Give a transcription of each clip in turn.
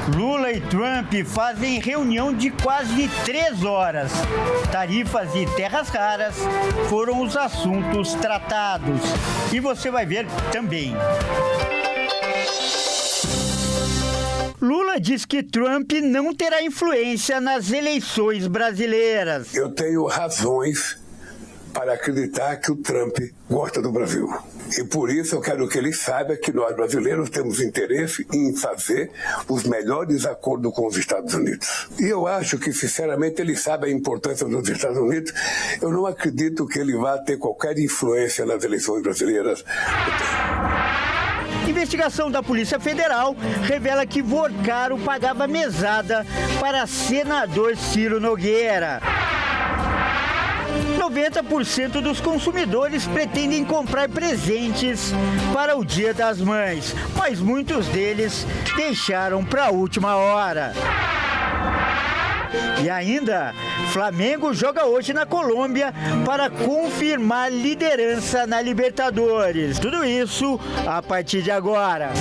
Lula e Trump fazem reunião de quase 3 horas. Tarifas e terras raras foram os assuntos tratados. E você vai ver também. Lula diz que Trump não terá influência nas eleições brasileiras. Eu tenho razões para acreditar que o Trump gosta do Brasil. E por isso eu quero que ele saiba que nós brasileiros temos interesse em fazer os melhores acordos com os Estados Unidos. E eu acho que, sinceramente, ele sabe a importância dos Estados Unidos. Eu não acredito que ele vá ter qualquer influência nas eleições brasileiras. Investigação da Polícia Federal revela que Vorcaro pagava mesada para senador Ciro Nogueira. 90% dos consumidores pretendem comprar presentes para o Dia das Mães, mas muitos deles deixaram para a última hora. E ainda, Flamengo joga hoje na Colômbia para confirmar liderança na Libertadores. Tudo isso a partir de agora.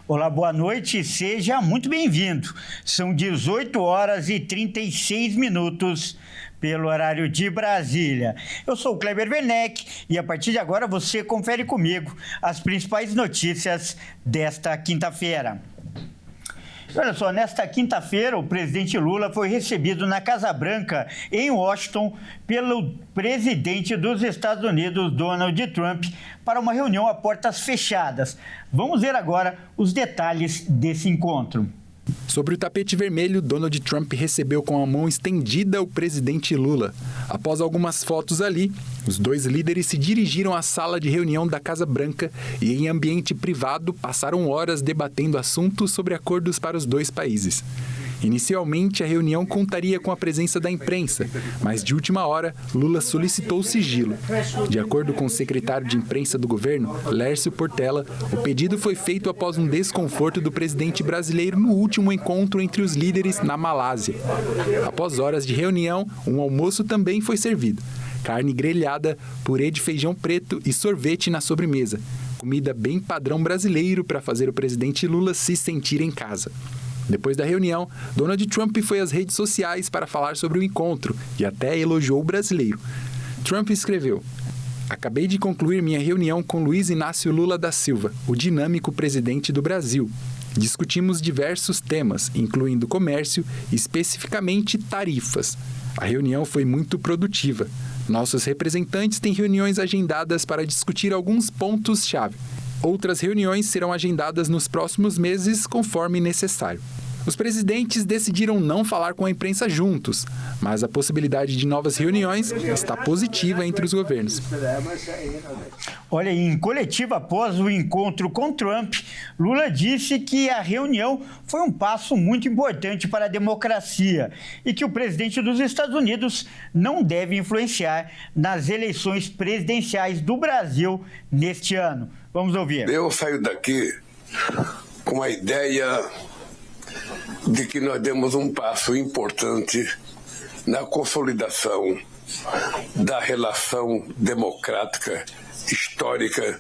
Olá, boa noite, seja muito bem-vindo. São 18 horas e 36 minutos pelo horário de Brasília. Eu sou o Kleber Werneck e a partir de agora você confere comigo as principais notícias desta quinta-feira. Olha só, nesta quinta-feira, o presidente Lula foi recebido na Casa Branca, em Washington, pelo presidente dos Estados Unidos, Donald Trump, para uma reunião a portas fechadas. Vamos ver agora os detalhes desse encontro. Sobre o tapete vermelho, Donald Trump recebeu com a mão estendida o presidente Lula. Após algumas fotos ali, os dois líderes se dirigiram à sala de reunião da Casa Branca e, em ambiente privado, passaram horas debatendo assuntos sobre acordos para os dois países. Inicialmente, a reunião contaria com a presença da imprensa, mas de última hora, Lula solicitou sigilo. De acordo com o secretário de imprensa do governo, Lércio Portela, o pedido foi feito após um desconforto do presidente brasileiro no último encontro entre os líderes na Malásia. Após horas de reunião, um almoço também foi servido. Carne grelhada, purê de feijão preto e sorvete na sobremesa. Comida bem padrão brasileiro para fazer o presidente Lula se sentir em casa. Depois da reunião, Donald Trump foi às redes sociais para falar sobre o encontro e até elogiou o brasileiro. Trump escreveu: "Acabei de concluir minha reunião com Luiz Inácio Lula da Silva, o dinâmico presidente do Brasil. Discutimos diversos temas, incluindo comércio e especificamente tarifas. A reunião foi muito produtiva. Nossos representantes têm reuniões agendadas para discutir alguns pontos-chave. Outras reuniões serão agendadas nos próximos meses, conforme necessário." Os presidentes decidiram não falar com a imprensa juntos, mas a possibilidade de novas reuniões está positiva entre os governos. Olha, em coletiva após o encontro com Trump, Lula disse que a reunião foi um passo muito importante para a democracia e que o presidente dos Estados Unidos não deve influenciar nas eleições presidenciais do Brasil neste ano. Vamos ouvir. Eu saio daqui com a ideia de que nós demos um passo importante na consolidação da relação democrática histórica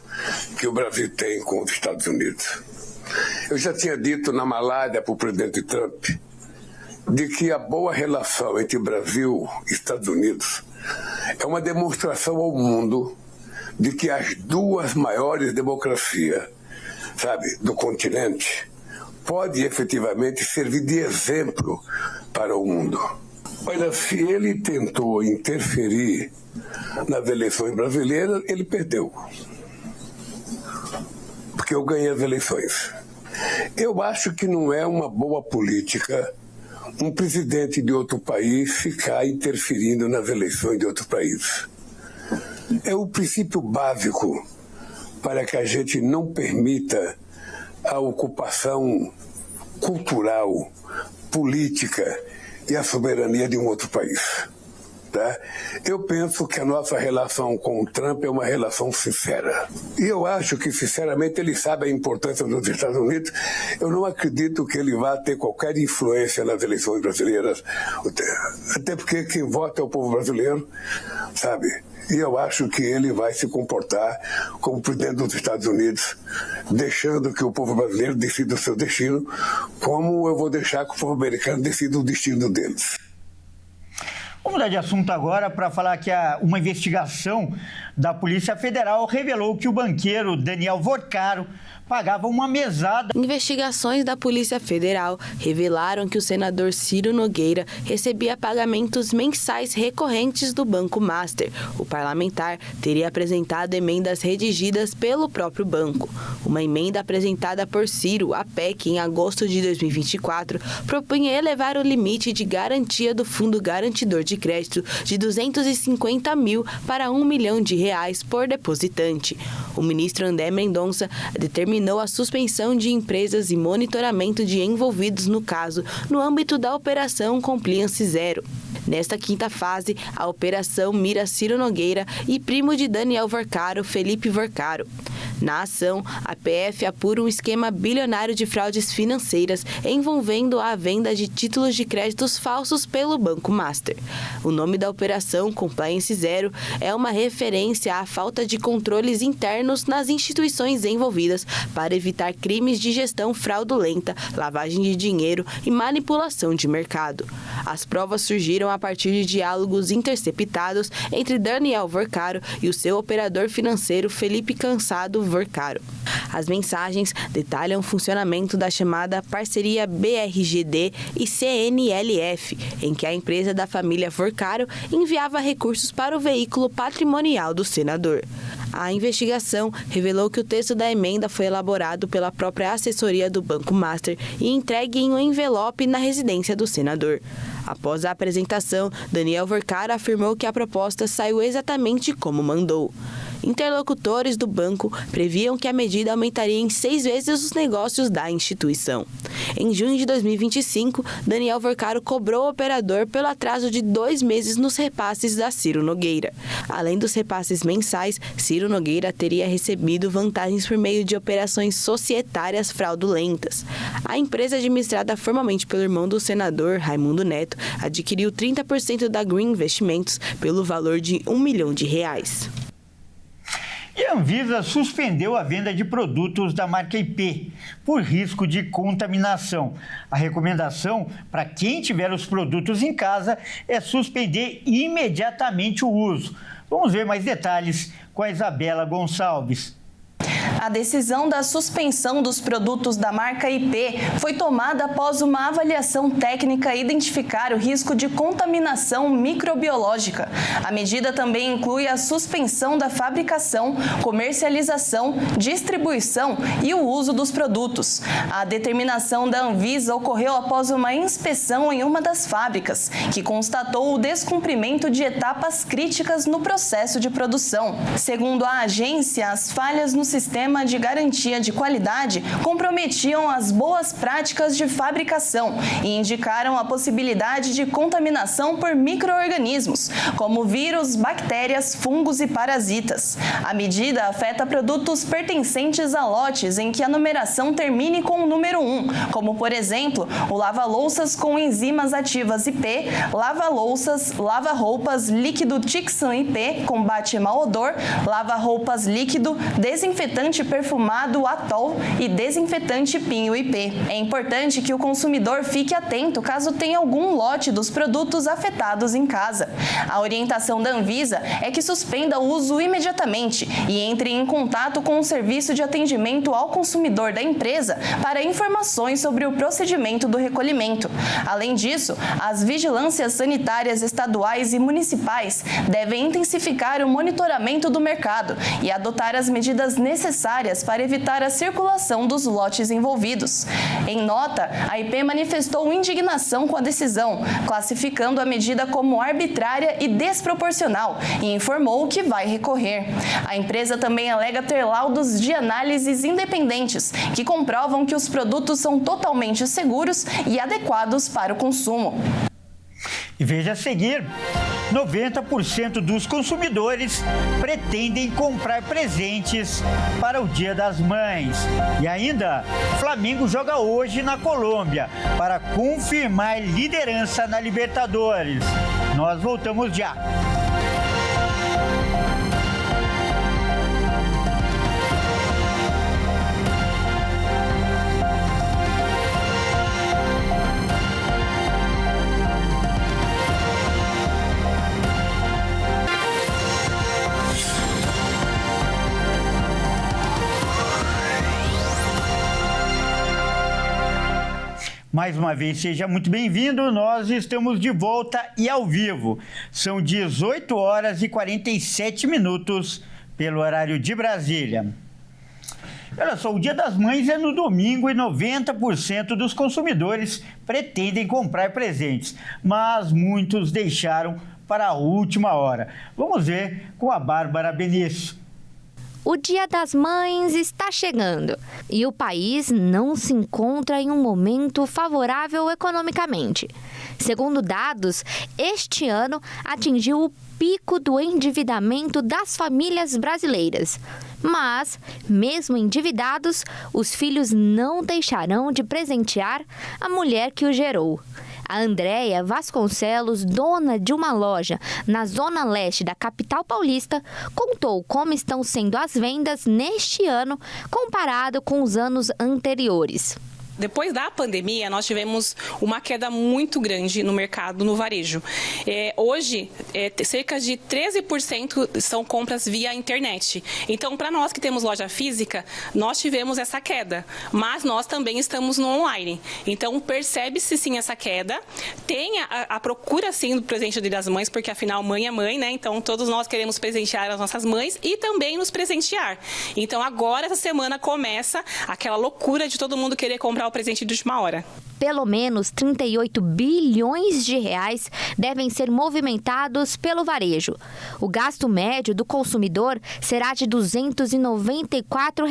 que o Brasil tem com os Estados Unidos. Eu já tinha dito na Malásia para o presidente Trump de que a boa relação entre Brasil e Estados Unidos é uma demonstração ao mundo de que as duas maiores democracias, do continente, pode efetivamente servir de exemplo para o mundo. Olha, se ele tentou interferir nas eleições brasileiras, ele perdeu. Porque eu ganhei as eleições. Eu acho que não é uma boa política um presidente de outro país ficar interferindo nas eleições de outro país. É o princípio básico para que a gente não permita a ocupação cultural, política e a soberania de um outro país. Tá? Eu penso que a nossa relação com o Trump é uma relação sincera. E eu acho que, sinceramente, ele sabe a importância dos Estados Unidos. Eu não acredito que ele vá ter qualquer influência nas eleições brasileiras. Até porque quem vota é o povo brasileiro, sabe? E eu acho que ele vai se comportar como presidente dos Estados Unidos, deixando que o povo brasileiro decida o seu destino, como eu vou deixar que o povo americano decida o destino deles. Vamos mudar de assunto agora para falar que uma investigação da Polícia Federal revelou que o banqueiro Daniel Vorcaro pagava uma mesada. Investigações da Polícia Federal revelaram que o senador Ciro Nogueira recebia pagamentos mensais recorrentes do Banco Master. O parlamentar teria apresentado emendas redigidas pelo próprio banco. Uma emenda apresentada por Ciro, a PEC, em agosto de 2024, propunha elevar o limite de garantia do Fundo Garantidor de Crédito de 250 mil para R$1 milhão por depositante. O ministro André Mendonça determinou a suspensão de empresas e monitoramento de envolvidos no caso, no âmbito da Operação Compliance Zero. Nesta quinta fase, a operação mira Ciro Nogueira e primo de Daniel Vorcaro, Felipe Vorcaro. Na ação, a PF apura um esquema bilionário de fraudes financeiras envolvendo a venda de títulos de créditos falsos pelo Banco Master. O nome da operação, Compliance Zero, é uma referência à falta de controles internos nas instituições envolvidas para evitar crimes de gestão fraudulenta, lavagem de dinheiro e manipulação de mercado. As provas surgiram a partir de diálogos interceptados entre Daniel Vorcaro e o seu operador financeiro Felipe Cansado Vorcaro. As mensagens detalham o funcionamento da chamada parceria BRGD e CNLF, em que a empresa da família Vorcaro enviava recursos para o veículo patrimonial do senador. A investigação revelou que o texto da emenda foi elaborado pela própria assessoria do Banco Master e entregue em um envelope na residência do senador. Após a apresentação, Daniel Vorcaro afirmou que a proposta saiu exatamente como mandou. Interlocutores do banco previam que a medida aumentaria em 6 vezes os negócios da instituição. Em junho de 2025, Daniel Vorcaro cobrou o operador pelo atraso de 2 meses nos repasses da Ciro Nogueira. Além dos repasses mensais, Ciro Nogueira teria recebido vantagens por meio de operações societárias fraudulentas. A empresa administrada formalmente pelo irmão do senador, Raimundo Neto, adquiriu 30% da Green Investimentos pelo valor de R$1 milhão. E a Anvisa suspendeu a venda de produtos da marca IP por risco de contaminação. A recomendação para quem tiver os produtos em casa é suspender imediatamente o uso. Vamos ver mais detalhes com a Isabela Gonçalves. A decisão da suspensão dos produtos da marca IP foi tomada após uma avaliação técnica identificar o risco de contaminação microbiológica. A medida também inclui a suspensão da fabricação, comercialização, distribuição e o uso dos produtos. A determinação da Anvisa ocorreu após uma inspeção em uma das fábricas, que constatou o descumprimento de etapas críticas no processo de produção. Segundo a agência, as falhas no sistema de garantia de qualidade comprometiam as boas práticas de fabricação e indicaram a possibilidade de contaminação por micro-organismos, como vírus, bactérias, fungos e parasitas. A medida afeta produtos pertencentes a lotes em que a numeração termine com o número 1, como, por exemplo, o lava-louças com enzimas ativas IP, lava-louças, lava-roupas líquido Tixan IP, combate mau odor, lava-roupas líquido, desinfetante perfumado Atol e desinfetante Pinho IP. É importante que o consumidor fique atento caso tenha algum lote dos produtos afetados em casa. A orientação da Anvisa é que suspenda o uso imediatamente e entre em contato com o serviço de atendimento ao consumidor da empresa para informações sobre o procedimento do recolhimento. Além disso, as vigilâncias sanitárias estaduais e municipais devem intensificar o monitoramento do mercado e adotar as medidas necessárias para evitar a circulação dos lotes envolvidos. Em nota, a IP manifestou indignação com a decisão, classificando a medida como arbitrária e desproporcional e informou que vai recorrer. A empresa também alega ter laudos de análises independentes que comprovam que os produtos são totalmente seguros e adequados para o consumo. E veja a seguir. 90% dos consumidores pretendem comprar presentes para o Dia das Mães. E ainda, o Flamengo joga hoje na Colômbia para confirmar liderança na Libertadores. Nós voltamos já. Mais uma vez, seja muito bem-vindo. Nós estamos de volta e ao vivo. São 18 horas e 47 minutos pelo horário de Brasília. Olha só, o Dia das Mães é no domingo e 90% dos consumidores pretendem comprar presentes, mas muitos deixaram para a última hora. Vamos ver com a Bárbara Benício. O Dia das Mães está chegando e o país não se encontra em um momento favorável economicamente. Segundo dados, este ano atingiu o pico do endividamento das famílias brasileiras. Mas, mesmo endividados, os filhos não deixarão de presentear a mulher que o gerou. A Andréia Vasconcelos, dona de uma loja na zona leste da capital paulista, contou como estão sendo as vendas neste ano comparado com os anos anteriores. Depois da pandemia, nós tivemos uma queda muito grande no mercado, no varejo. Hoje, cerca de 13% são compras via internet. Então, para nós que temos loja física, nós tivemos essa queda, mas nós também estamos no online. Então, percebe-se sim essa queda. Tem a procura sim do presente do Dia das Mães, porque afinal mãe é mãe, né? Então, todos nós queremos presentear as nossas mães e também nos presentear. Então, agora, essa semana começa aquela loucura de todo mundo querer comprar o presente de última hora. Pelo menos 38 bilhões de reais devem ser movimentados pelo varejo. O gasto médio do consumidor será de R$ 294.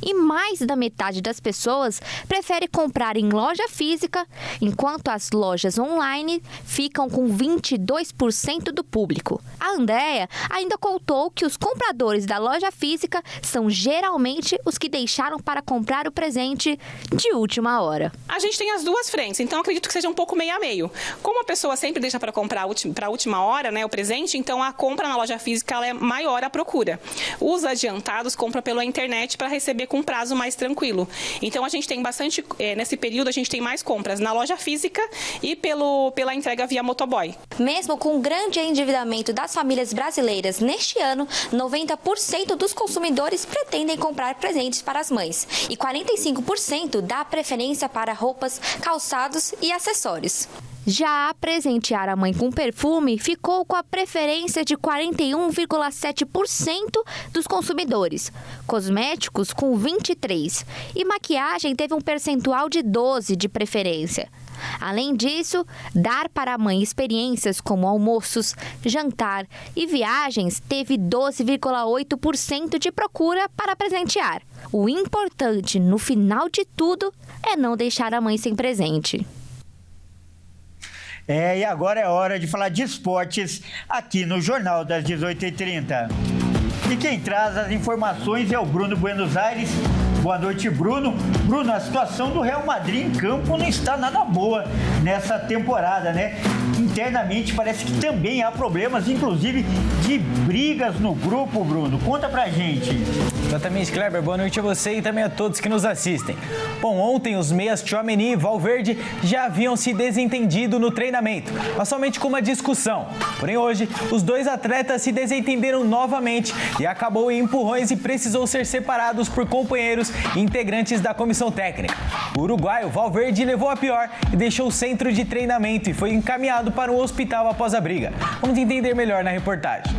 E mais da metade das pessoas prefere comprar em loja física, enquanto as lojas online ficam com 22% do público. A Andréia ainda contou que os compradores da loja física são geralmente os que deixaram para comprar o presente de última hora. A gente tem as duas frentes, então acredito que seja um pouco meio a meio. Como a pessoa sempre deixa para comprar para a última hora, né, o presente, então a compra na loja física ela é maior a procura. Os adiantados compram pela internet para receber com prazo mais tranquilo. Então a gente tem bastante, nesse período a gente tem mais compras na loja física e pela entrega via motoboy. Mesmo com o grande endividamento das famílias brasileiras neste ano, 90% dos consumidores pretendem comprar presentes para as mães e 45% dá preferência para roupas, calçados e acessórios. Já presentear a mãe com perfume ficou com a preferência de 41,7% dos consumidores, cosméticos com 23% e maquiagem teve um percentual de 12% de preferência. Além disso, dar para a mãe experiências como almoços, jantar e viagens teve 12,8% de procura para presentear. O importante, no final de tudo, é não deixar a mãe sem presente. E agora é hora de falar de esportes aqui no Jornal das 18h30. E quem traz as informações é o Bruno Buenos Aires. Boa noite, Bruno. Bruno, a situação do Real Madrid em campo não está nada boa nessa temporada, né? Internamente parece que também há problemas, inclusive de brigas no grupo, Bruno. Conta pra gente. Exatamente, Kleber. Boa noite a você e também a todos que nos assistem. Bom, ontem os meias Tchouaméni e Valverde já haviam se desentendido no treinamento, mas somente com uma discussão. Porém, hoje, os dois atletas se desentenderam novamente e acabou em empurrões e precisou ser separados por companheiros e integrantes da comissão técnica. O uruguaio Valverde levou a pior e deixou o centro de treinamento e foi encaminhado para um hospital após a briga. Vamos entender melhor na reportagem.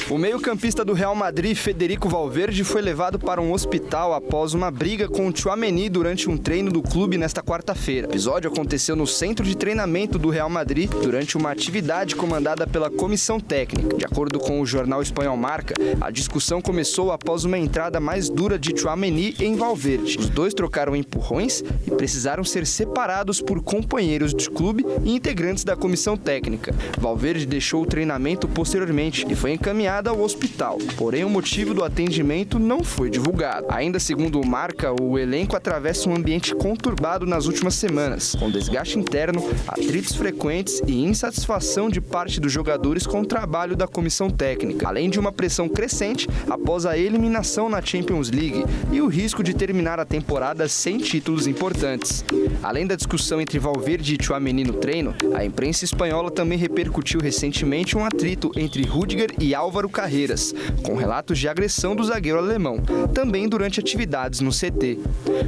O meio-campista do Real Madrid, Federico Valverde, foi levado para um hospital após uma briga com o Tchouaméni durante um treino do clube nesta quarta-feira. O episódio aconteceu no centro de treinamento do Real Madrid durante uma atividade comandada pela comissão técnica. De acordo com o jornal espanhol Marca, a discussão começou após uma entrada mais dura de Tchouaméni em Valverde. Os dois trocaram empurrões e precisaram ser separados por companheiros de clube e integrantes da comissão técnica. Valverde deixou o treinamento posteriormente e foi encaminhado ao hospital, porém o motivo do atendimento não foi divulgado. Ainda segundo o Marca, o elenco atravessa um ambiente conturbado nas últimas semanas, com desgaste interno, atritos frequentes e insatisfação de parte dos jogadores com o trabalho da comissão técnica, além de uma pressão crescente após a eliminação na Champions League e o risco de terminar a temporada sem títulos importantes. Além da discussão entre Valverde e Tchouaméni no treino, a imprensa espanhola também repercutiu recentemente um atrito entre Rüdiger e Álvaro Carreras, com relatos de agressão do zagueiro alemão, também durante atividades no CT.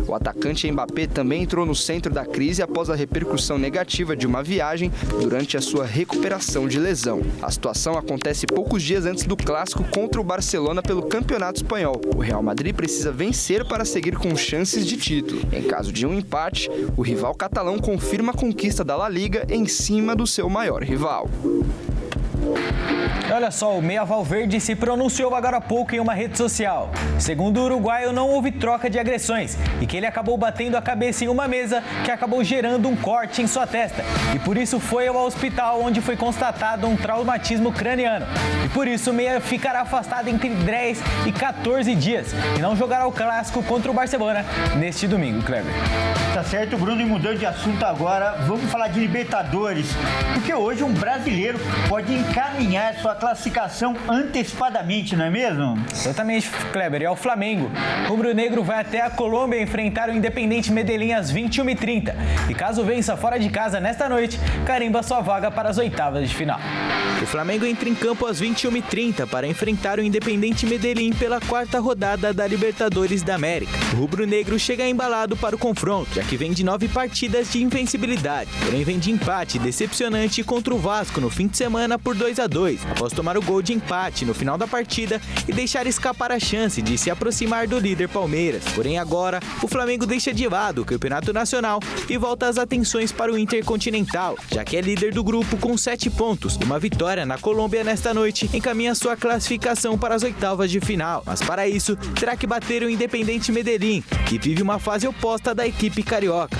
O atacante Mbappé também entrou no centro da crise após a repercussão negativa de uma viagem durante a sua recuperação de lesão. A situação acontece poucos dias antes do clássico contra o Barcelona pelo Campeonato Espanhol. O Real Madrid precisa vencer para seguir com chances de título. Em caso de um empate, o rival catalão confirma a conquista da La Liga em cima do seu maior rival. Olha só, o meia Valverde se pronunciou agora há pouco em uma rede social. Segundo o uruguaio, não houve troca de agressões e que ele acabou batendo a cabeça em uma mesa que acabou gerando um corte em sua testa. E por isso foi ao hospital, onde foi constatado um traumatismo craniano. E por isso o meia ficará afastado entre 10 e 14 dias e não jogará o clássico contra o Barcelona neste domingo, Kleber. Tá certo, Bruno, e mudando de assunto agora, vamos falar de Libertadores, porque hoje um brasileiro pode encaminhar sua classificação antecipadamente, não é mesmo? Exatamente, Kleber, é o Flamengo. O rubro-negro vai até a Colômbia enfrentar o Independente Medellín às 21h30 e caso vença fora de casa nesta noite, carimba sua vaga para as oitavas de final. O Flamengo entra em campo às 21h30 para enfrentar o Independente Medellín pela quarta rodada da Libertadores da América. O rubro-negro chega embalado para o confronto, já que vem de 9 partidas de invencibilidade, porém vem de empate decepcionante contra o Vasco no fim de semana por 2-2, após tomar o gol de empate no final da partida e deixar escapar a chance de se aproximar do líder Palmeiras. Porém agora, o Flamengo deixa de lado o Campeonato Nacional e volta as atenções para o Intercontinental, já que é líder do grupo com 7 pontos. Uma vitória na Colômbia nesta noite encaminha sua classificação para as oitavas de final, mas para isso terá que bater o Independente Medellín, que vive uma fase oposta da equipe carioca.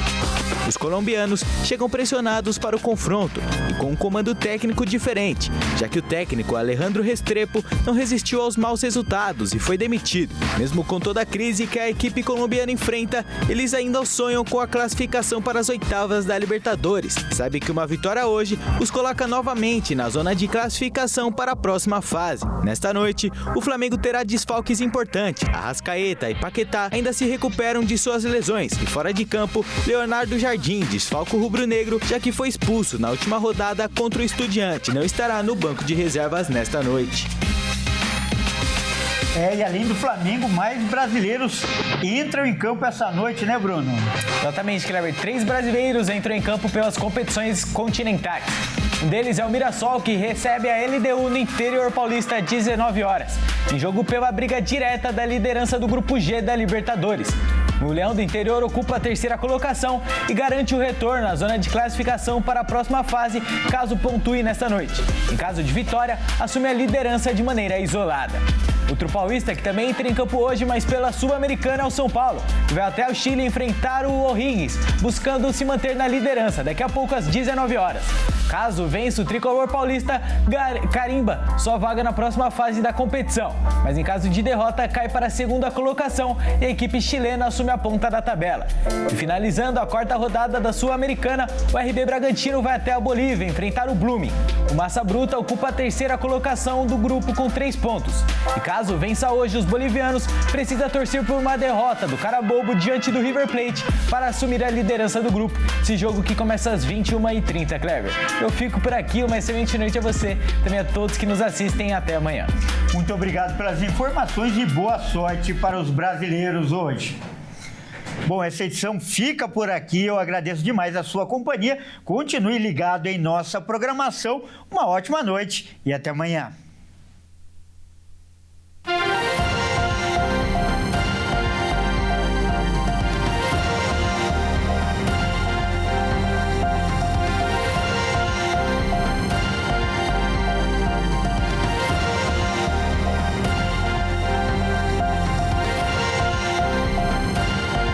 Os colombianos chegam pressionados para o confronto e com um comando técnico diferente, já que o técnico Alejandro Restrepo não resistiu aos maus resultados e foi demitido. Mesmo com toda a crise que a equipe colombiana enfrenta, eles ainda sonham com a classificação para as oitavas da Libertadores. Sabe que uma vitória hoje os coloca novamente na zona de classificação para a próxima fase. Nesta noite, o Flamengo terá desfalques importantes. Arrascaeta e Paquetá ainda se recuperam de suas lesões e fora de campo, Leonardo Jardim desfalca o rubro-negro, já que foi expulso na última rodada contra o Estudiante. Não estará no banco de reservas nesta noite. E além do Flamengo, mais brasileiros entram em campo essa noite, né, Bruno? Exatamente, Kleber. 3 brasileiros entram em campo pelas competições continentais. Um deles é o Mirassol, que recebe a LDU no interior paulista às 19 horas, em jogo pela briga direta da liderança do Grupo G da Libertadores. O Leão do Interior ocupa a 3ª colocação e garante o retorno à zona de classificação para a próxima fase, caso pontue nesta noite. Em caso de vitória, assume a liderança de maneira isolada. Outro paulista que também entra em campo hoje, mas pela Sul-Americana, é o São Paulo, que vai até o Chile enfrentar o O'Higgins, buscando se manter na liderança, daqui a pouco às 19 horas. Caso vença, o tricolor paulista carimba sua vaga na próxima fase da competição, mas em caso de derrota, cai para a 2ª colocação e a equipe chilena assume a ponta da tabela. E finalizando a 4ª rodada da Sul-Americana, o RB Bragantino vai até a Bolívia enfrentar o Blooming. O Massa Bruta ocupa a 3ª colocação do grupo com 3 pontos. E caso vença hoje, os bolivianos precisam torcer por uma derrota do Carabobo diante do River Plate para assumir a liderança do grupo. Esse jogo que começa às 21h30, Kleber. Eu fico por aqui, uma excelente noite a você, também a todos que nos assistem. Até amanhã. Muito obrigado pelas informações e boa sorte para os brasileiros hoje. Bom, essa edição fica por aqui. Eu agradeço demais a sua companhia. Continue ligado em nossa programação. Uma ótima noite e até amanhã.